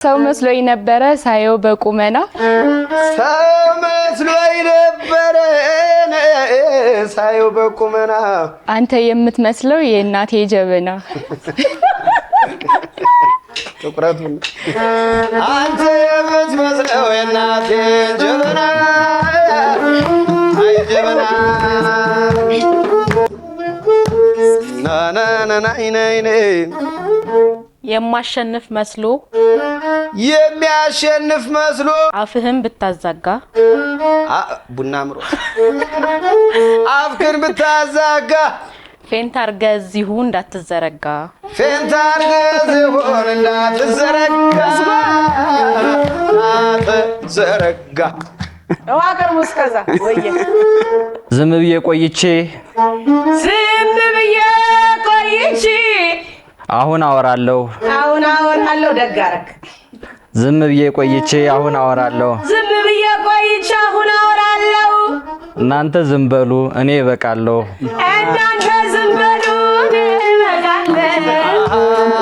ሰው መስሎኝ ነበረ ሳየው በቁመና ሰው መስሎኝ ነበረ ሳየው በቁመና አንተ የምትመስለው የእናቴ ጀበና ትኩረቱ አንተ የምትመስለው የእናቴ ጀበና አይ ጀበና ና የማሸንፍ መስሎ የሚያሸንፍ መስሎ አፍህን ብታዛጋ ቡና ምሮ አፍክን ብታዛጋ ፌንት አርገህ እዚሁ እንዳትዘረጋ ፌንት አርገህ እዚሁ እንዳትዘረጋ ዘረጋ ዋቀር ሙስከዛ ወየ ዝም ብዬ ቆይቼ አሁን አወራለሁ ደጋረክ ዝም ብዬ ቆይቼ አሁን አወራለሁ አሁን አወራለሁ እናንተ ዝም በሉ እኔ እበቃለሁ እናንተ